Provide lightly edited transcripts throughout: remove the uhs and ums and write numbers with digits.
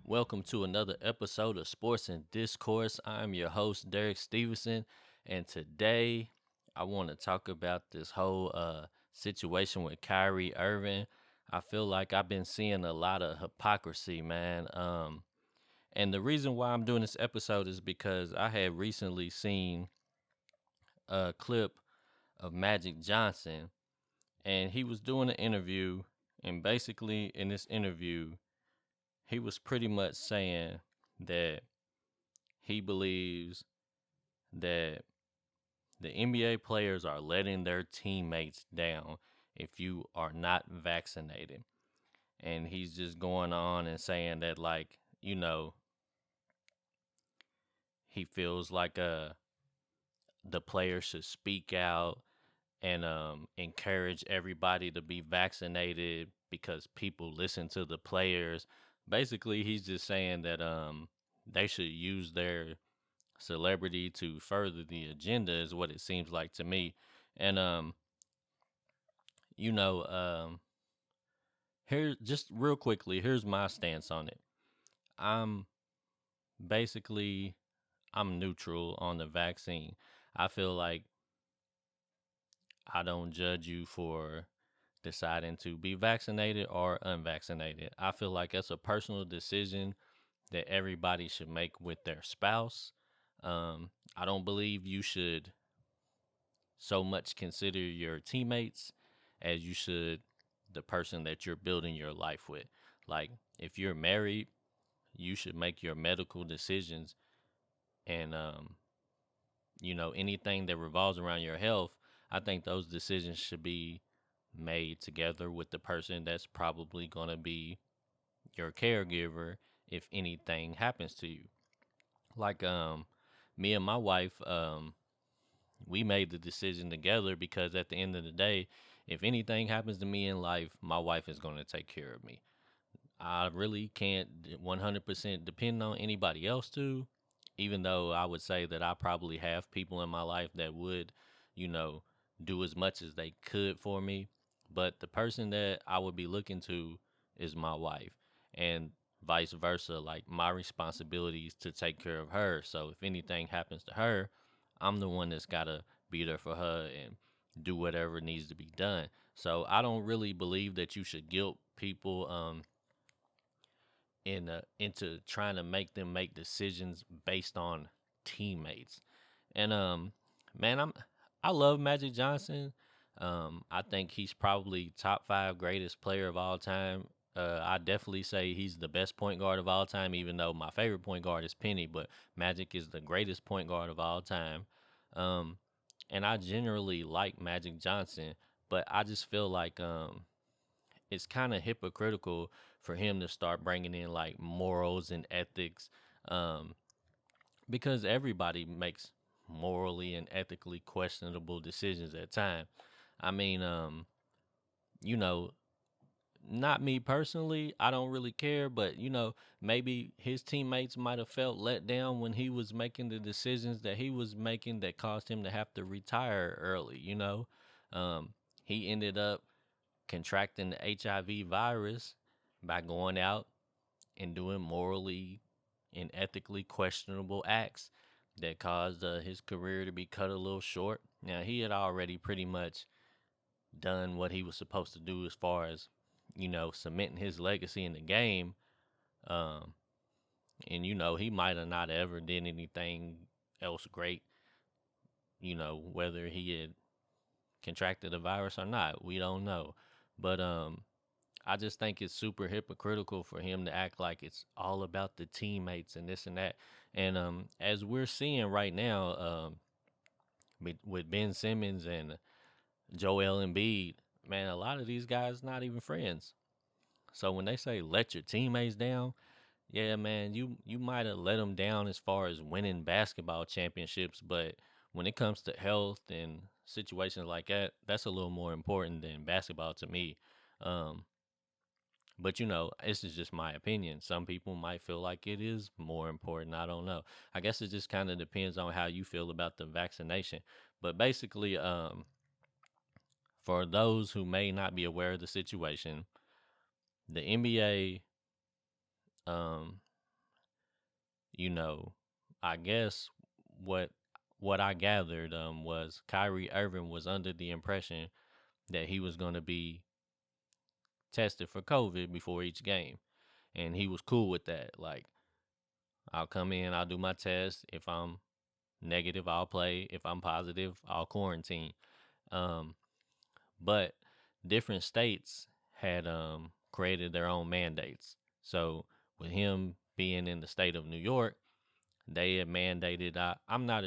Welcome to another episode of Sports and Discourse. I'm your host, Derek Stevenson, and today I want to talk about this whole situation with Kyrie Irving. I feel like I've been seeing a lot of hypocrisy, man. And the reason why I'm doing this episode is because I had recently seen a clip of Magic Johnson, and he was doing an interview, and basically in this interview, he was pretty much saying that he believes that the NBA players are letting their teammates down if you are not vaccinated. And he's just going on and saying that, like, he feels like the players should speak out and encourage everybody to be vaccinated because people listen to the players. Basically, he's just saying that they should use their celebrity to further the agenda is what it seems like to me. And you know, here just real quickly, here's my stance on it. I'm basically I'm neutral on the vaccine. I feel like I don't judge you for deciding to be vaccinated or unvaccinated. I feel like that's a personal decision that everybody should make with their spouse. I don't believe you should so much consider your teammates as you should the person that you're building your life with. Like, if you're married, you should make your medical decisions and, anything that revolves around your health. I think those decisions should be made together with the person that's probably going to be your caregiver if anything happens to you. Like, me and my wife, we made the decision together because at the end of the day, if anything happens to me in life, my wife is going to take care of me. I really can't 100% depend on anybody else to, even though I would say that I probably have people in my life that would, you know, do as much as they could for me. But the person that I would be looking to is my wife, and vice versa. Like, my responsibility is to take care of her. So if anything happens to her, I'm the one that's got to be there for her and do whatever needs to be done. So I don't really believe that you should guilt people into trying to make them make decisions based on teammates. And man, I love Magic Johnson. I think he's probably top five greatest player of all time. I definitely say he's the best point guard of all time, even though my favorite point guard is Penny, but Magic is the greatest point guard of all time. Um, and I generally like Magic Johnson, but I just feel like it's kind of hypocritical for him to start bringing in like morals and ethics, um, because everybody makes morally and ethically questionable decisions at times. I mean, you know, not me personally, I don't really care, but maybe his teammates might have felt let down when he was making the decisions that he was making that caused him to have to retire early. Um, he ended up contracting the HIV virus by going out and doing morally and ethically questionable acts that caused his career to be cut a little short. Now, he had already pretty much done what he was supposed to do as far as, cementing his legacy in the game. Um, and, he might have not ever did anything else great, whether he had contracted the virus or not. We don't know. But I just think it's super hypocritical for him to act like it's all about the teammates and this and that. And as we're seeing right now, with Ben Simmons and Joel Embiid, man, a lot of these guys not even friends. So when they say let your teammates down, yeah, man, you might have let them down as far as winning basketball championships, but when it comes to health and situations like that, that's a little more important than basketball to me. Um, but this is just my opinion. Some people might feel like it is more important. I don't know. I guess it just kind of depends on how you feel about the vaccination. But basically, for those who may not be aware of the situation, the NBA you know, I guess what what I gathered was Kyrie Irving was under the impression that he was going to be tested for COVID before each game, and he was cool with that. Like, I'll come in, I'll do my test. If I'm negative, I'll play. If I'm positive, I'll quarantine. Um, but different states had created their own mandates. So with him being in the state of New York, they had mandated. I'm not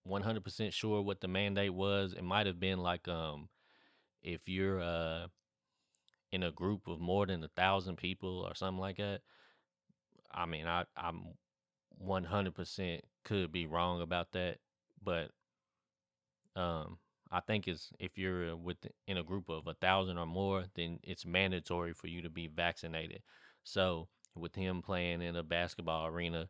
100% sure what the mandate was. It might have been like if you're in a group of more than 1,000 people or something like that. I mean, I'm 100% could be wrong about that, but um, I think it's if you're in a group of 1,000 or more, then it's mandatory for you to be vaccinated. So with him playing in a basketball arena,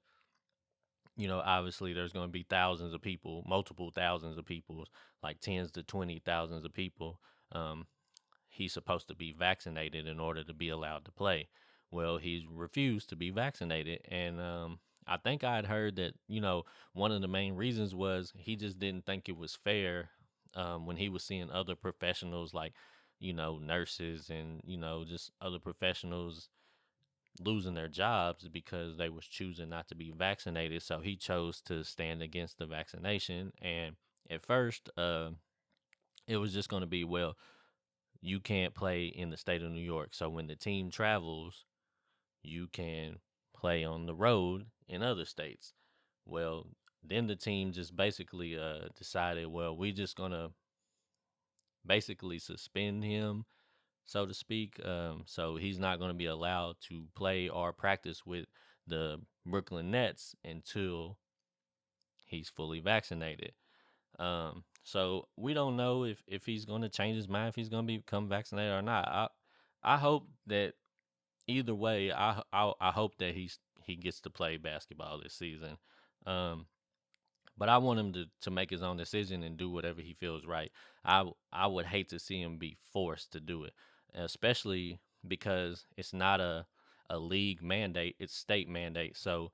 obviously there's going to be thousands of people, multiple thousands of people, like tens to 20 thousands of people. Um, he's supposed to be vaccinated in order to be allowed to play. Well, he's refused to be vaccinated. And I think I had heard that, one of the main reasons was he just didn't think it was fair when he was seeing other professionals like, nurses and, just other professionals losing their jobs because they was choosing not to be vaccinated. So he chose to stand against the vaccination. And at first, it was just going to be, well, you can't play in the state of New York. So when the team travels, you can play on the road in other states. Well, then the team just basically decided, well, we just gonna basically suspend him, so to speak. So he's not gonna be allowed to play or practice with the Brooklyn Nets until he's fully vaccinated. So we don't know if he's gonna change his mind, if he's gonna become vaccinated or not. I hope that either way, I hope that he gets to play basketball this season. Um, but I want him to make his own decision and do whatever he feels right. I would hate to see him be forced to do it, especially because it's not a league mandate; it's state mandate. So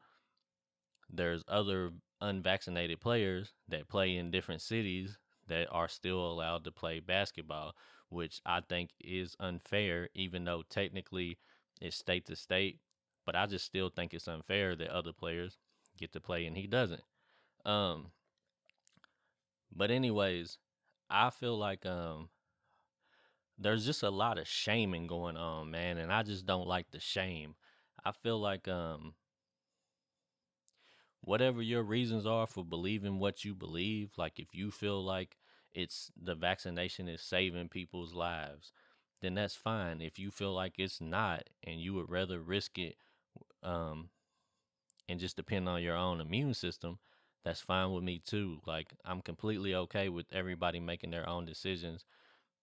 there's other unvaccinated players that play in different cities that are still allowed to play basketball, which I think is unfair, even though technically it's state to state. But I just still think it's unfair that other players get to play and he doesn't. Um, but anyways, I feel like there's just a lot of shaming going on, man, and I just don't like the shame. I feel like whatever your reasons are for believing what you believe, like if you feel like it's the vaccination is saving people's lives, then that's fine. If you feel like it's not and you would rather risk it um and just depend on your own immune system, that's fine with me too. Like I'm completely okay with everybody making their own decisions.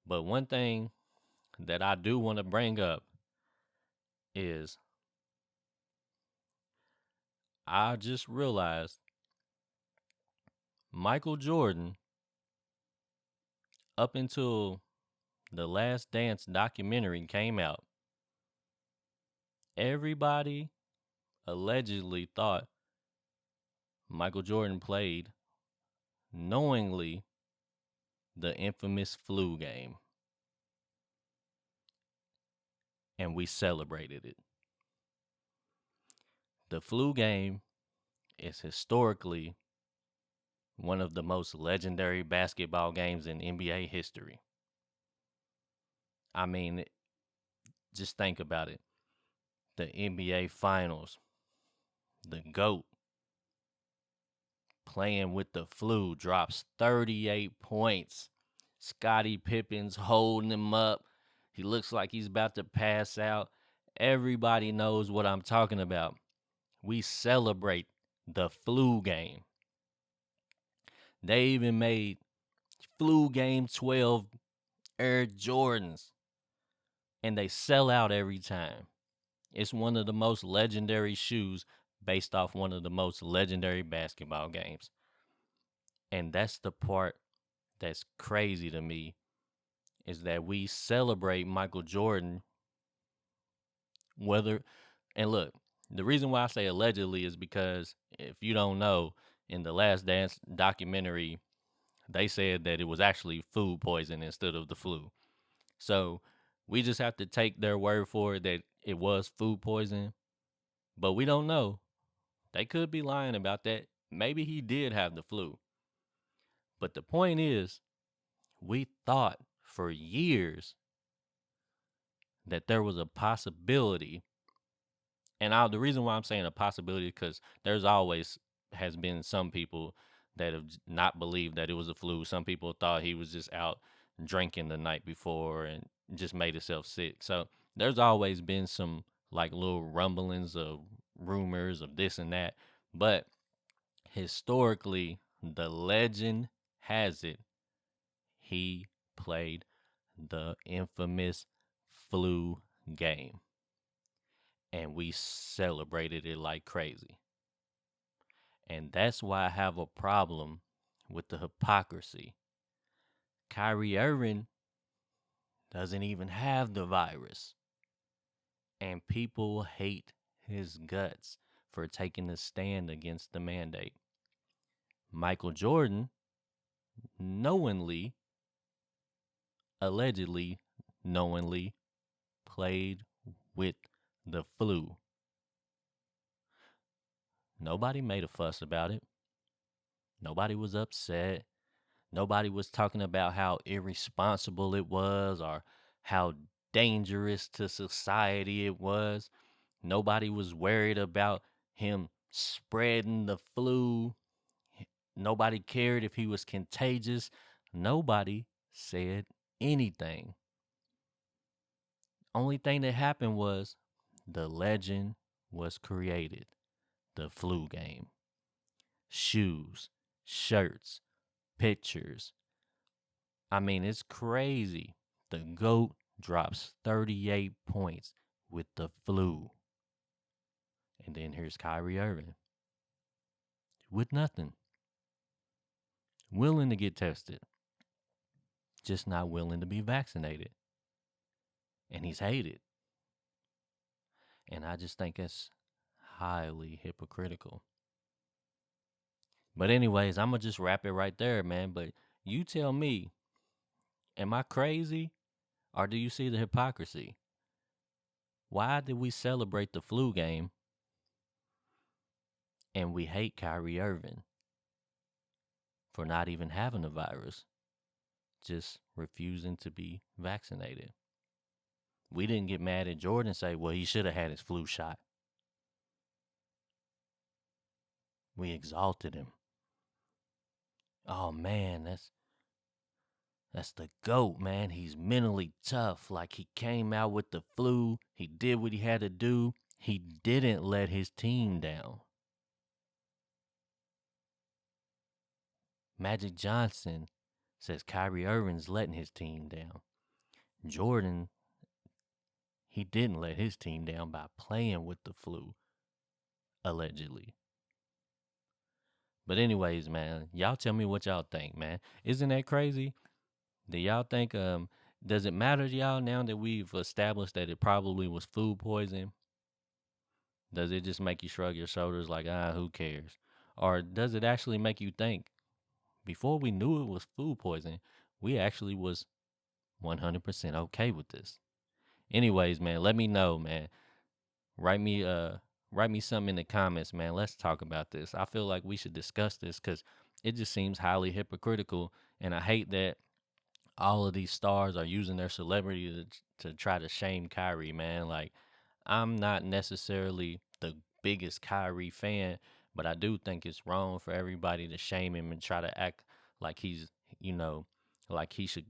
But one thing that I do want to bring up is I just realized Michael Jordan, up until the Last Dance documentary came out, everybody allegedly thought Michael Jordan played knowingly the infamous flu game, and we celebrated it. The flu game is historically one of the most legendary basketball games in NBA history. I mean, just think about it. The NBA Finals, the GOAT playing with the flu drops 38 points. Scottie Pippen's holding him up. He looks like he's about to pass out. Everybody knows what I'm talking about. We celebrate the flu game. They even made flu game 12 Air Jordans, and they sell out every time. It's one of the most legendary shoes based off one of the most legendary basketball games. And that's the part that's crazy to me, is that we celebrate Michael Jordan, whether, and look, The reason why I say allegedly is because if you don't know, in the Last Dance documentary, they said that it was actually food poison instead of the flu. So we just have to take their word for it that it was food poison, but we don't know. They could be lying about that. Maybe he did have the flu. But the point is, we thought for years that there was a possibility. And the reason why I'm saying a possibility is because there's always has been some people that have not believed that it was a flu. Some people thought he was just out drinking the night before and just made himself sick. So there's always been some like little rumblings of rumors of this and that. But historically, the legend has it he played the infamous flu game, and we celebrated it like crazy. And that's why I have a problem with the hypocrisy. Kyrie Irving doesn't even have the virus, and people hate his guts for taking a stand against the mandate. Michael Jordan knowingly, allegedly, knowingly played with the flu. Nobody made a fuss about it. Nobody was upset. Nobody was talking about how irresponsible it was or how dangerous to society it was. Nobody was worried about him spreading the flu. Nobody cared if he was contagious. Nobody said anything. Only thing that happened was the legend was created. The flu game. Shoes, shirts, pictures. I mean, it's crazy. The GOAT drops 38 points with the flu. And then here's Kyrie Irving with nothing. Willing to get tested, just not willing to be vaccinated. And he's hated. And I just think it's highly hypocritical. But, anyways, I'm going to just wrap it right there, man. But you tell me, am I crazy or do you see the hypocrisy? Why did we celebrate the flu game and we hate Kyrie Irving for not even having the virus, just refusing to be vaccinated? We didn't get mad at Jordan and say, well, he should have had his flu shot. We exalted him. Oh man, that's the GOAT, man. He's mentally tough. Like, he came out with the flu. He did what he had to do. He didn't let his team down. Magic Johnson says Kyrie Irving's letting his team down. Jordan, he didn't let his team down by playing with the flu, allegedly. But anyways, man, y'all tell me what y'all think, man. Isn't that crazy? Do y'all think does it matter to y'all now that we've established that it probably was food poison? Does it just make you shrug your shoulders like, who cares? Or does it actually make you think, before we knew it was food poison, we actually was 100% okay with this? Anyways, man, let me know, man. Write me something in the comments, man. Let's talk about this. I feel like we should discuss this because it just seems highly hypocritical, and I hate that all of these stars are using their celebrity to try to shame Kyrie, man. Like, I'm not necessarily the biggest Kyrie fan, but I do think it's wrong for everybody to shame him and try to act like he's, like he should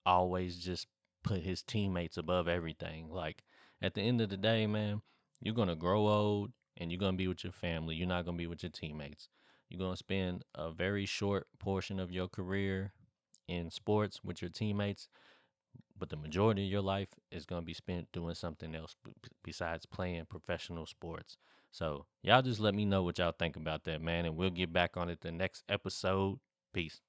always just put his teammates above everything. Like, at the end of the day, man, you're going to grow old and you're going to be with your family. You're not going to be with your teammates. You're going to spend a very short portion of your career in sports with your teammates, but the majority of your life is going to be spent doing something else besides playing professional sports. So y'all just let me know what y'all think about that, man, and we'll get back on it the next episode. Peace.